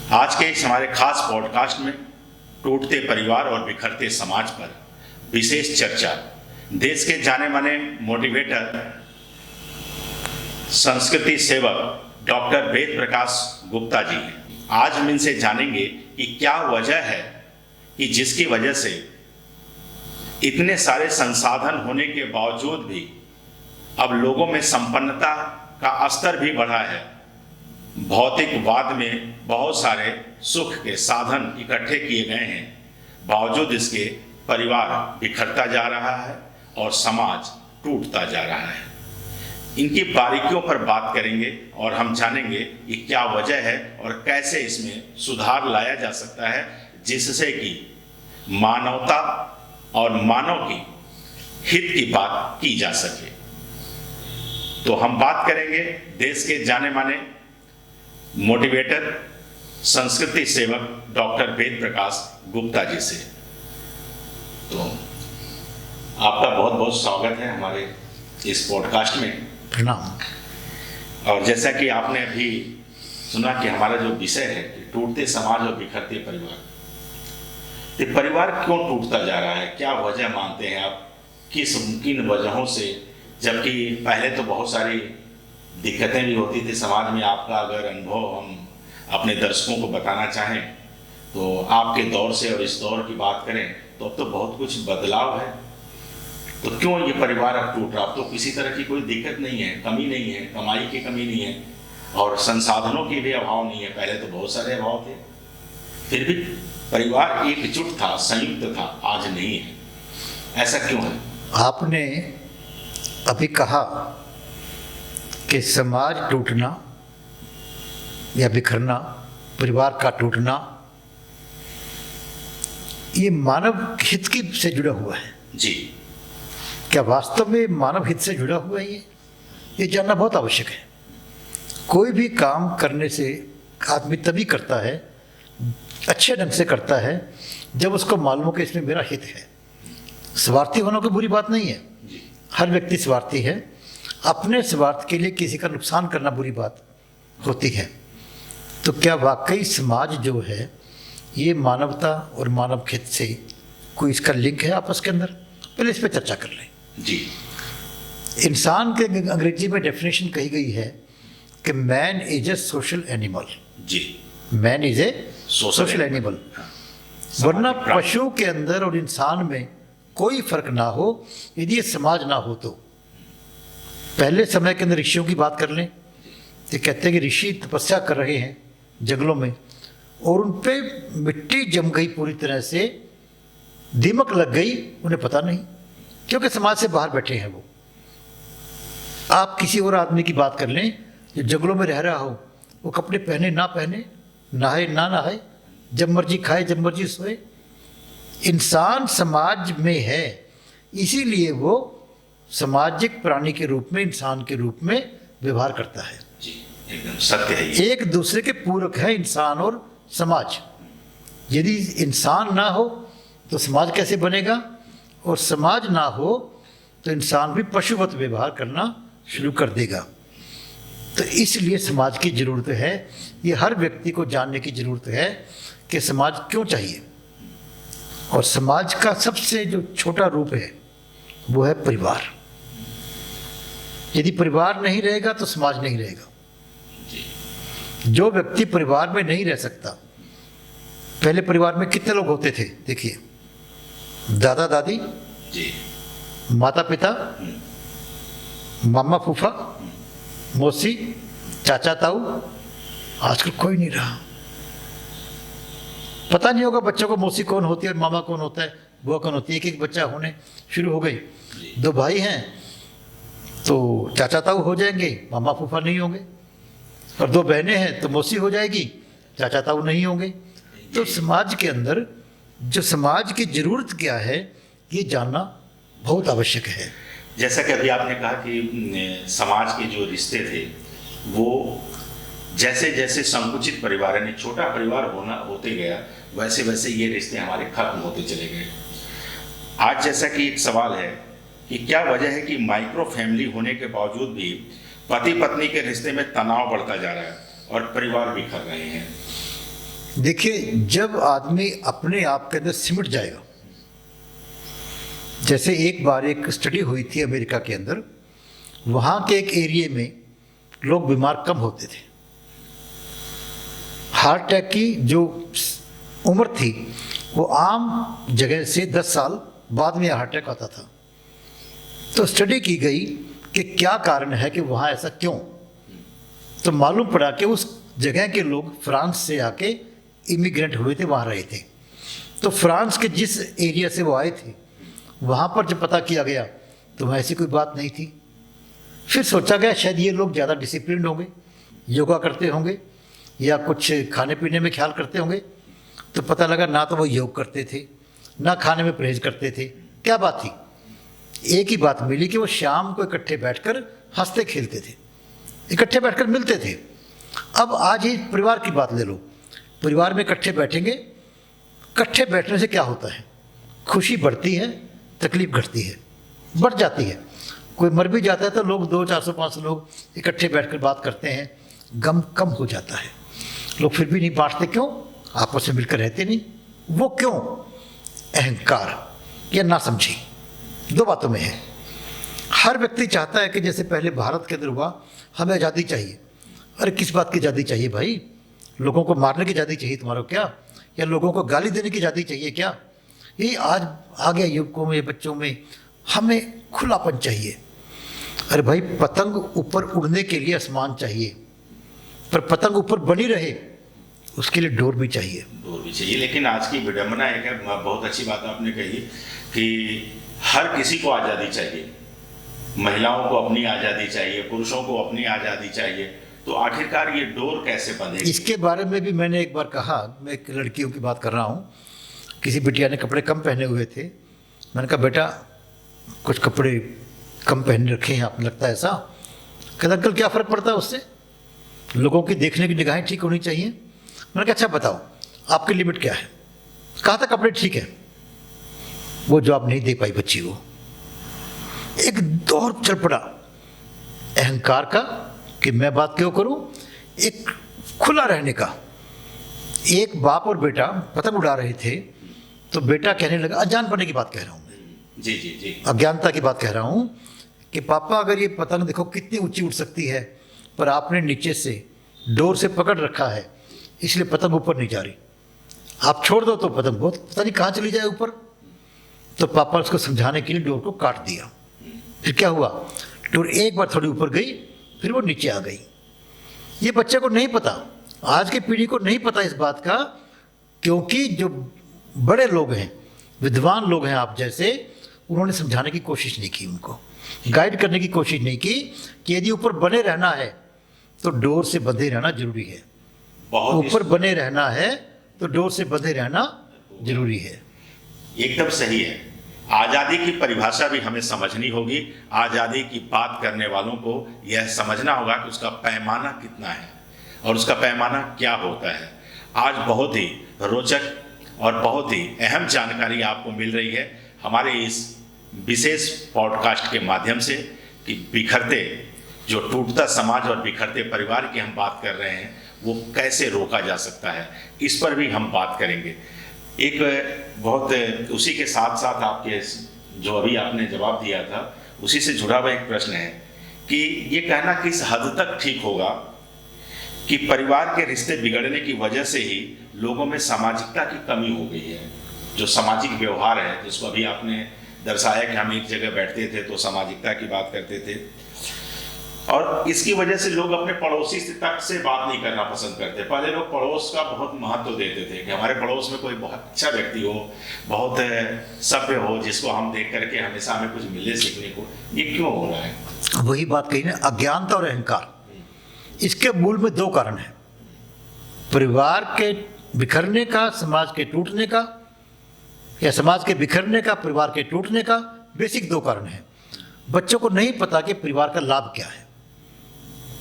आज के इस हमारे खास पॉडकास्ट में टूटते परिवार और बिखरते समाज पर विशेष चर्चा देश के जाने माने मोटिवेटर, संस्कृति सेवक डॉक्टर वेद प्रकाश गुप्ता जी हैं। आज हम इनसे जानेंगे कि क्या वजह है कि जिसकी वजह से इतने सारे संसाधन होने के बावजूद भी अब लोगों में संपन्नता का स्तर भी बढ़ा है। भौतिकवाद में बहुत सारे सुख के साधन इकट्ठे किए गए हैं, बावजूद इसके परिवार बिखरता जा रहा है और समाज टूटता जा रहा है। इनकी बारीकियों पर बात करेंगे और हम जानेंगे कि क्या वजह है और कैसे इसमें सुधार लाया जा सकता है, जिससे कि मानवता और मानव की हित की बात की जा सके। तो हम बात करेंगे देश के जाने माने मोटिवेटर, संस्कृति सेवक डॉक्टर वेद प्रकाश गुप्ता जी से। तो आपका बहुत बहुत स्वागत है हमारे इस पॉडकास्ट में। प्रणाम। और जैसा कि आपने अभी सुना कि हमारा जो विषय है कि टूटते समाज और बिखरते परिवार, तो परिवार क्यों टूटता जा रहा है, क्या वजह मानते हैं आप, किन वजहों से, जबकि पहले तो बहुत सारी दिक्कतें भी होती थी समाज में। आपका अगर अनुभव हम अपने दर्शकों को बताना चाहें तो आपके दौर से और इस दौर की बात करें तो अब तो बहुत कुछ बदलाव है। तो क्यों ये परिवार अब टूट रहा? अब तो किसी तरह की कोई दिक्कत नहीं है, कमी नहीं है, कमाई की कमी नहीं है और संसाधनों की भी अभाव नहीं है। पहले तो बहुत सारे अभाव थे, फिर भी परिवार एकजुट था, संयुक्त था, आज नहीं है। ऐसा क्यों है? आपने अभी कहा कि समाज टूटना या बिखरना, परिवार का टूटना, ये मानव हित की से जुड़ा हुआ है। जी। क्या वास्तव में मानव हित से जुड़ा हुआ है? ये जानना बहुत आवश्यक है। कोई भी काम करने से आदमी तभी करता है, अच्छे ढंग से करता है, जब उसको मालूम हो कि इसमें मेरा हित है। स्वार्थी होना कोई बुरी बात नहीं है, हर व्यक्ति स्वार्थी है। अपने स्वार्थ के लिए किसी का नुकसान करना बुरी बात होती है। तो क्या वाकई समाज जो है ये मानवता और मानव हित से कोई इसका लिंक है आपस के अंदर? पहले इस पर चर्चा कर लें। जी। इंसान के अंग्रेजी में डेफिनेशन कही गई है कि man is a social animal. जी। Man is a social animal. वरना पशु के अंदर और इंसान में कोई फर्क ना हो, यदि ये समाज ना हो तो। पहले समय के अंदर ऋषियों की बात कर लें तो कहते हैं कि ऋषि तपस्या कर रहे हैं जंगलों में और उन पे मिट्टी जम गई, पूरी तरह से दीमक लग गई, उन्हें पता नहीं, क्योंकि समाज से बाहर बैठे हैं वो। आप किसी और आदमी की बात कर लें जो जंगलों में रह रहा हो, वो कपड़े पहने ना पहने, नहाए ना नहाए, जब मर्जी खाए जब मर्जी सोए। इंसान समाज में है, इसीलिए वो सामाजिक प्राणी के रूप में, इंसान के रूप में व्यवहार करता है। जी, एकदम सत्य है ये। एक दूसरे के पूरक है इंसान और समाज। यदि इंसान ना हो तो समाज कैसे बनेगा, और समाज ना हो तो इंसान भी पशुवत व्यवहार करना शुरू कर देगा। तो इसलिए समाज की ज़रूरत है, ये हर व्यक्ति को जानने की ज़रूरत है कि समाज क्यों चाहिए। और समाज का सबसे जो छोटा रूप है वो है परिवार। यदि परिवार नहीं रहेगा तो समाज नहीं रहेगा। जो व्यक्ति परिवार में नहीं रह सकता, पहले परिवार में कितने लोग होते थे? देखिए, दादा दादी, जी, माता पिता, मामा फूफा, मौसी, चाचा ताऊ। आजकल कोई नहीं रहा। पता नहीं होगा बच्चों को मौसी कौन होती है और मामा कौन होता है, बुआ कौन होती है। एक एक बच्चा होने शुरू हो गई। दो भाई हैं तो चाचा ताऊ हो जाएंगे, मामा फूफा नहीं होंगे। और दो बहनें हैं तो मौसी हो जाएगी, चाचा ताऊ नहीं होंगे। तो समाज के अंदर जो समाज की ज़रूरत क्या है, ये जानना बहुत आवश्यक है। जैसा कि अभी आपने कहा कि समाज के जो रिश्ते थे वो जैसे जैसे संकुचित परिवार यानी छोटा परिवार होते गया, वैसे वैसे ये रिश्ते हमारे खत्म होते चले गए। आज जैसा कि एक सवाल है कि क्या वजह है कि माइक्रो फैमिली होने के बावजूद भी पति पत्नी के रिश्ते में तनाव बढ़ता जा रहा है और परिवार बिखर रहे हैं। देखिए, जब आदमी अपने आप के अंदर सिमट जाएगा, जैसे एक बार एक स्टडी हुई थी अमेरिका के अंदर, वहाँ के एक एरिया में लोग बीमार कम होते थे। हार्ट अटैक की जो उम्र थी वो आम जगह से 10 साल बाद में हार्ट अटैक आता था। तो स्टडी की गई कि क्या कारण है कि वहाँ ऐसा क्यों। तो मालूम पड़ा कि उस जगह के लोग फ्रांस से आके इमिग्रेंट हुए थे, वहाँ रहे थे। तो फ्रांस के जिस एरिया से वो आए थे वहाँ पर जब पता किया गया तो वहाँ ऐसी कोई बात नहीं थी। फिर सोचा गया शायद ये लोग ज़्यादा डिसिप्लिन होंगे, योगा करते होंगे या कुछ खाने पीने में ख्याल करते होंगे। तो पता लगा ना तो वो योग करते थे, ना खाने में परहेज करते थे। क्या बात थी? एक ही बात मिली कि वो शाम को इकट्ठे बैठकर हंसते खेलते थे, इकट्ठे बैठकर मिलते थे। अब आज ही परिवार की बात ले लो, परिवार में इकट्ठे बैठेंगे, इकट्ठे बैठने से क्या होता है? खुशी बढ़ती है, तकलीफ घटती है, बढ़ जाती है। कोई मर भी जाता है तो लोग 200-400-500 लोग इकट्ठे बैठकर बात करते हैं, गम कम हो जाता है। लोग फिर भी नहीं बांटते, क्यों? आपस में मिलकर रहते नहीं। वो क्यों? अहंकार या नासमझी, दो बातों में है। हर व्यक्ति चाहता है कि जैसे पहले भारत के अंदर हुआ, हमें आज़ादी चाहिए। अरे किस बात की आज़ादी चाहिए भाई? लोगों को मारने की आज़ादी चाहिए तुम्हारा क्या? या लोगों को गाली देने की आज़ादी चाहिए क्या? ये आज आ गया युवकों में, बच्चों में, हमें खुलापन चाहिए। अरे भाई, पतंग ऊपर उड़ने के लिए आसमान चाहिए, पर पतंग ऊपर बनी रहे उसके लिए डोर भी चाहिए। डोर भी चाहिए। लेकिन आज की विडंबना एक है, बहुत अच्छी बात आपने कही कि हर किसी को आज़ादी चाहिए, महिलाओं को अपनी आज़ादी चाहिए, पुरुषों को अपनी आज़ादी चाहिए। तो आखिरकार ये डोर कैसे बंधेगी? इसके बारे में भी मैंने एक बार कहा, मैं एक लड़कियों की बात कर रहा हूँ। किसी बिटिया ने कपड़े कम पहने हुए थे, मैंने कहा बेटा कुछ कपड़े कम पहन रखे हैं आपने, लगता है ऐसा। कहता अंकल क्या फ़र्क पड़ता है उससे, लोगों की देखने की निगाहें ठीक होनी चाहिए। मैंने कहा अच्छा बताओ आपकी लिमिट क्या है? कहा था कपड़े ठीक है। वो जवाब नहीं दे पाई बच्ची को। एक दौर चल पड़ा अहंकार का कि मैं बात क्यों करूं, एक खुला रहने का। एक बाप और बेटा पतंग उड़ा रहे थे तो बेटा कहने लगा, अनजानपने की बात कह रहा हूं मैं, जी जी जी, अज्ञानता की बात कह रहा हूं, कि पापा अगर ये पतंग देखो कितनी ऊंची उड़ सकती है, पर आपने नीचे से डोर से पकड़ रखा है इसलिए पतंग ऊपर नहीं जा रही। आप छोड़ दो तो पतंग बहुत पता नहीं कहाँ चली जाए ऊपर। तो पापा उसको समझाने के लिए डोर को काट दिया। फिर क्या हुआ, डोर एक बार थोड़ी ऊपर गई, फिर वो नीचे आ गई। ये बच्चे को नहीं पता, आज की पीढ़ी को नहीं पता इस बात का, क्योंकि जो बड़े लोग हैं, विद्वान लोग हैं आप जैसे, उन्होंने समझाने की कोशिश नहीं की, उनको गाइड करने की कोशिश नहीं की कि यदि ऊपर बने रहना है तो डोर से बंधे रहना जरूरी है। ऊपर बने रहना है तो डोर से बंधे रहना जरूरी है। एकदम सही है। आज़ादी की परिभाषा भी हमें समझनी होगी। आज़ादी की बात करने वालों को यह समझना होगा कि उसका पैमाना कितना है और उसका पैमाना क्या होता है। आज बहुत ही रोचक और बहुत ही अहम जानकारी आपको मिल रही है हमारे इस विशेष पॉडकास्ट के माध्यम से कि बिखरते जो टूटता समाज और बिखरते परिवार की हम बात कर रहे हैं वो कैसे रोका जा सकता है, इस पर भी हम बात करेंगे। एक बहुत उसी के साथ साथ आपके जो अभी आपने जवाब दिया था उसी से जुड़ा हुआ एक प्रश्न है कि ये कहना किस हद तक ठीक होगा कि परिवार के रिश्ते बिगड़ने की वजह से ही लोगों में सामाजिकता की कमी हो गई है। जो सामाजिक व्यवहार है जिसको अभी आपने दर्शाया कि हम एक जगह बैठते थे तो सामाजिकता की बात करते थे, और इसकी वजह से लोग अपने पड़ोसी तक से बात नहीं करना पसंद करते। पहले लोग पड़ोस का बहुत महत्व देते थे कि हमारे पड़ोस में कोई बहुत अच्छा व्यक्ति हो, बहुत सभ्य हो, जिसको हम देख करके हमेशा हमें कुछ मिले सीखने को। ये क्यों हो रहा है? वही बात कही ना, अज्ञानता और अहंकार। इसके मूल में दो कारण हैं, परिवार के बिखरने का, समाज के टूटने का, या समाज के बिखरने का, परिवार के टूटने का। बेसिक दो कारण हैं। बच्चों को नहीं पता कि परिवार का लाभ क्या है।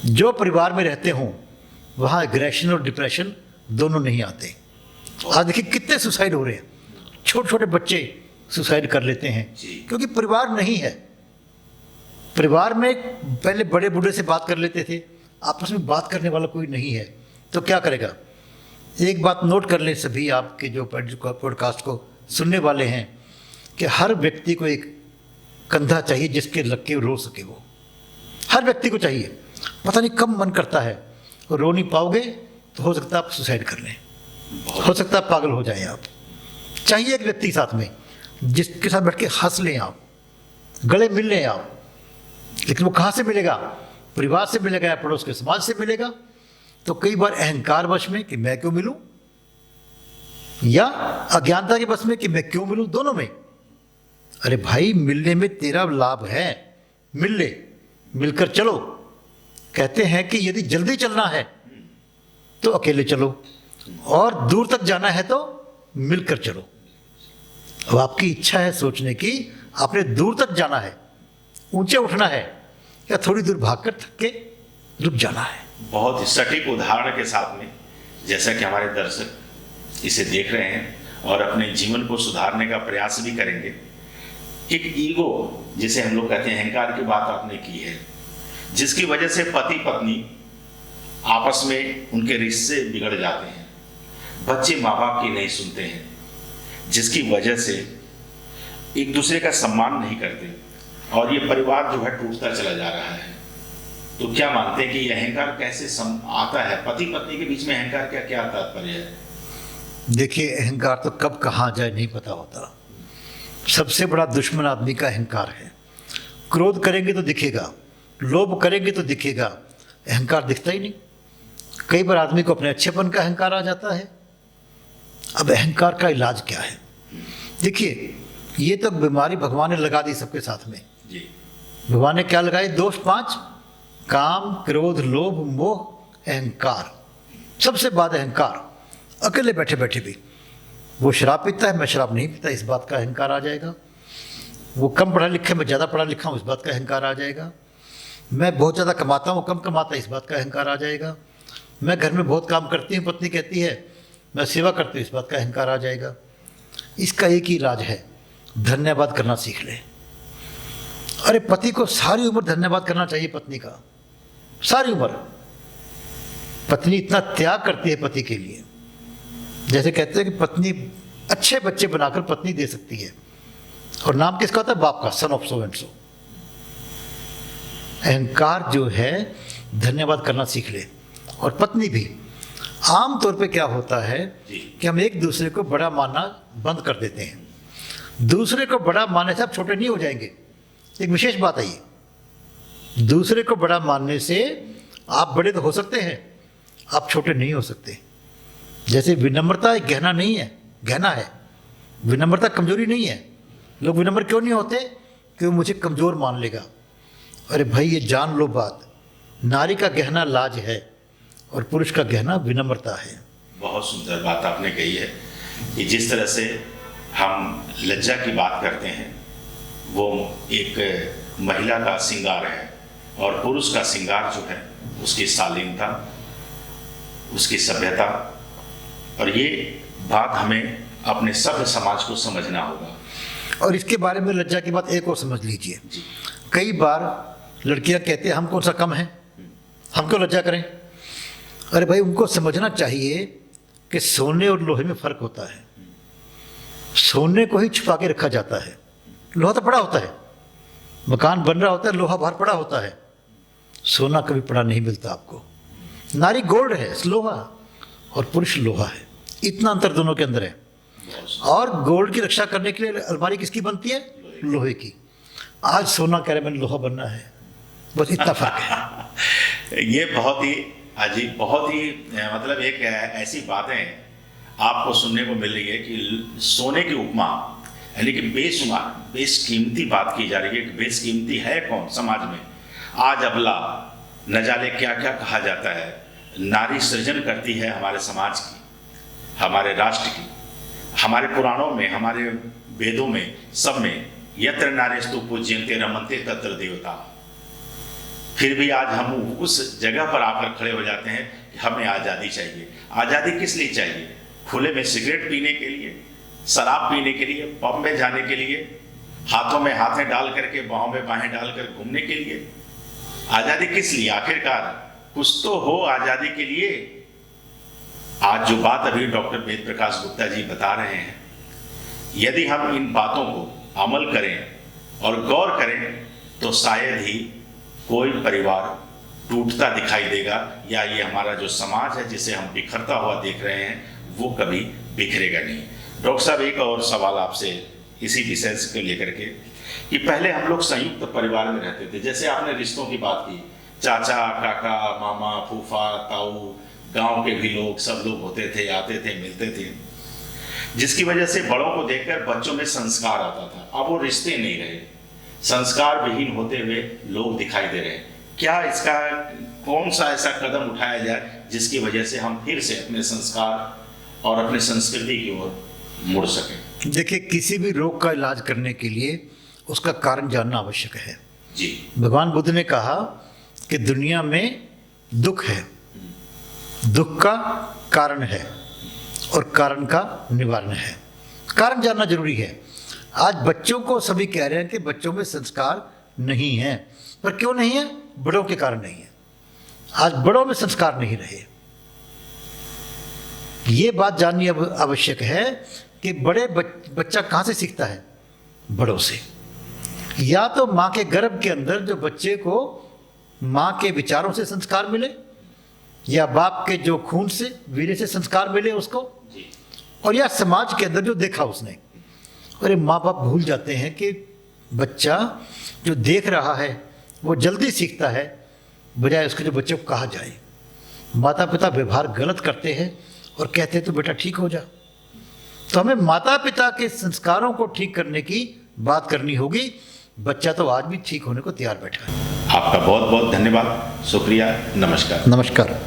जो परिवार में रहते हों वहाँ एग्रेशन और डिप्रेशन दोनों नहीं आते। आज देखिए कितने सुसाइड हो रहे हैं, छोटे छोटे बच्चे सुसाइड कर लेते हैं क्योंकि परिवार नहीं है। परिवार में पहले बड़े बूढ़े से बात कर लेते थे, आपस में बात करने वाला कोई नहीं है, तो क्या करेगा? एक बात नोट कर लें सभी आपके जो पॉडकास्ट को सुनने वाले हैं कि हर व्यक्ति को एक कंधा चाहिए जिसके लग के रो सके। वो हर व्यक्ति को चाहिए। पता नहीं कब मन करता है, रो नहीं पाओगे तो हो सकता है आप सुसाइड कर लें, हो सकता है पागल हो जाएं आप। चाहिए एक व्यक्ति साथ में जिसके साथ बैठ के हंस लें आप, गले मिल लें आप। लेकिन वो कहाँ से मिलेगा? परिवार से मिलेगा या पड़ोस के समाज से मिलेगा। तो कई बार अहंकार वश में कि मैं क्यों मिलूं, या अज्ञानता के वश में कि मैं क्यों मिलूं, दोनों में। अरे भाई, मिलने में तेरा लाभ है, मिल ले, मिलकर चलो। कहते हैं कि यदि जल्दी चलना है तो अकेले चलो, और दूर तक जाना है तो मिलकर चलो। अब आपकी इच्छा है सोचने की, आपने दूर तक जाना है, ऊंचे उठना है, या थोड़ी दूर भागकर थक के रुक जाना है। बहुत ही सटीक उदाहरण के साथ में, जैसा कि हमारे दर्शक इसे देख रहे हैं और अपने जीवन को सुधारने का प्रयास भी करेंगे। एक ईगो जिसे हम लोग कहते हैं, अहंकार की बात आपने की है, जिसकी वजह से पति पत्नी आपस में उनके रिश्ते बिगड़ जाते हैं, बच्चे माँ बाप की नहीं सुनते हैं, जिसकी वजह से एक दूसरे का सम्मान नहीं करते और ये परिवार जो है टूटता चला जा रहा है। तो क्या मानते हैं कि यह अहंकार कैसे आता है? पति पत्नी के बीच में अहंकार का क्या तात्पर्य है? देखिए, अहंकार तो कब कहाँ जाए नहीं पता होता। सबसे बड़ा दुश्मन आदमी का अहंकार है। क्रोध करेंगे तो दिखेगा, लोभ करेंगे तो दिखेगा, अहंकार दिखता ही नहीं। कई बार आदमी को अपने अच्छेपन का अहंकार आ जाता है। अब अहंकार का इलाज क्या है? देखिए, ये तो बीमारी भगवान ने लगा दी सबके साथ में जी। भगवान ने क्या लगाई? दोष 5, काम, क्रोध, लोभ, मोह, अहंकार। सबसे बाद अहंकार। अकेले बैठे बैठे भी वो शराब पीता है, मैं शराब नहीं पीता, इस बात का अहंकार आ जाएगा। वो कम पढ़ा लिखा है, मैं ज़्यादा पढ़ा लिखा हूँ, इस बात का अहंकार आ जाएगा। मैं बहुत ज़्यादा कमाता हूँ, कम कमाता है, इस बात का अहंकार आ जाएगा। मैं घर में बहुत काम करती हूँ, पत्नी कहती है मैं सेवा करती हूँ, इस बात का अहंकार आ जाएगा। इसका एक ही इलाज है, धन्यवाद करना सीख ले। अरे पति को सारी उम्र धन्यवाद करना चाहिए पत्नी का, सारी उम्र। पत्नी इतना त्याग करती है पति के लिए। जैसे कहते हैं कि पत्नी अच्छे बच्चे बनाकर पत्नी दे सकती है, और नाम किसका होता है? बाप का, son of so and so. अहंकार जो है, धन्यवाद करना सीख ले। और पत्नी भी। आम तौर पे क्या होता है कि हम एक दूसरे को बड़ा मानना बंद कर देते हैं। दूसरे को बड़ा मानने से आप छोटे नहीं हो जाएंगे। एक विशेष बात है ये, दूसरे को बड़ा मानने से आप बड़े तो हो सकते हैं, आप छोटे नहीं हो सकते। जैसे विनम्रता एक गहना नहीं है, गहना है। विनम्रता कमजोरी नहीं है। लोग विनम्र क्यों नहीं होते? कि वो मुझे कमजोर मान लेगा। अरे भाई, ये जान लो बात, नारी का गहना लाज है और पुरुष का गहना विनम्रता है। बहुत सुंदर बात आपने कही है कि जिस तरह से हम लज्जा की बात करते हैं, वो एक महिला का श्रृंगार है, और पुरुष का श्रृंगार जो है उसकी शालीनता, उसकी सभ्यता। और ये बात हमें अपने सभ्य समाज को समझना होगा। और इसके बारे में लज्जा की बात एक और समझ लीजिए। कई बार लड़कियां कहती हैं हम कौन सा कम है, हम क्यों लज्जा करें। अरे भाई, उनको समझना चाहिए कि सोने और लोहे में फर्क होता है। सोने को ही छुपा के रखा जाता है, लोहा तो पड़ा होता है। मकान बन रहा होता है, लोहा बाहर पड़ा होता है। सोना कभी पड़ा नहीं मिलता आपको। नारी गोल्ड है, लोहा, और पुरुष लोहा है। इतना अंतर दोनों के अंदर है। और गोल्ड की रक्षा करने के लिए अलमारी किसकी बनती है? लोहे की। आज सोना कह रहे मैंने लोहा बनना है, बस इतना फर्क है। ये बहुत ही अजीब, बहुत ही मतलब एक ऐसी बातें आपको सुनने को मिल रही है कि सोने की उपमा, यानी कि बेशुमार बेशकीमती बात की जा रही है कि बेशकीमती है कौन समाज में। आज अबला न जाने क्या क्या कहा जाता है। नारी सृजन करती है हमारे समाज की, हमारे राष्ट्र की। हमारे पुराणों में, हमारे वेदों में, सब में यत्र नारीस्तु पूज्यन्ते रमन्ते तत्र देवता। फिर भी आज हम उस जगह पर आकर खड़े हो जाते हैं कि हमें आज़ादी चाहिए। आज़ादी किस लिए चाहिए? खुले में सिगरेट पीने के लिए, शराब पीने के लिए, पब में जाने के लिए, हाथों में हाथें डाल करके, बाहों में बाहें डालकर घूमने के लिए। आज़ादी किस लिए? आखिरकार कुछ तो हो आज़ादी के लिए। आज जो बात अभी डॉक्टर वेद प्रकाश गुप्ता जी बता रहे हैं, यदि हम इन बातों को अमल करें और गौर करें तो शायद ही कोई परिवार टूटता दिखाई देगा, या ये हमारा जो समाज है जिसे हम बिखरता हुआ देख रहे हैं वो कभी बिखरेगा नहीं। डॉक्टर साहब, एक और सवाल आपसे इसी विषय को लेकर के, कि पहले हम लोग संयुक्त परिवार में रहते थे, जैसे आपने रिश्तों की बात की, चाचा काका मामा फूफा ताऊ, गांव के भी लोग, सब लोग होते थे, आते थे, मिलते थे, जिसकी वजह से बड़ों को देखकर बच्चों में संस्कार आता था। अब वो रिश्ते नहीं रहे, संस्कार विहीन होते हुए लोग दिखाई दे रहे हैं। क्या इसका कौन सा ऐसा कदम उठाया जाए जिसकी वजह से हम फिर से अपने संस्कार और अपने संस्कृति की ओर मुड़ सकें? देखिए, किसी भी रोग का इलाज करने के लिए उसका कारण जानना आवश्यक है जी। भगवान बुद्ध ने कहा कि दुनिया में दुख है, दुख का कारण है और कारण का निवारण है। कारण जानना जरूरी है। आज बच्चों को सभी कह रहे हैं कि बच्चों में संस्कार नहीं है, पर क्यों नहीं है? बड़ों के कारण नहीं है। आज बड़ों में संस्कार नहीं रहे। ये बात जाननी आवश्यक है कि बच्चा कहाँ से सीखता है? बड़ों से। या तो माँ के गर्भ के अंदर जो बच्चे को माँ के विचारों से संस्कार मिले, या बाप के जो खून से वीर्य से संस्कार मिले उसको, और या समाज के अंदर जो देखा उसने। और ये माँ बाप भूल जाते हैं कि बच्चा जो देख रहा है वो जल्दी सीखता है, बजाय उसके जो बच्चे को कहा जाए। माता पिता व्यवहार गलत करते हैं और कहते हैं तो बेटा ठीक हो जा। तो हमें माता पिता के संस्कारों को ठीक करने की बात करनी होगी। बच्चा तो आज भी ठीक होने को तैयार बैठा है। आपका बहुत बहुत धन्यवाद, शुक्रिया, नमस्कार। नमस्कार।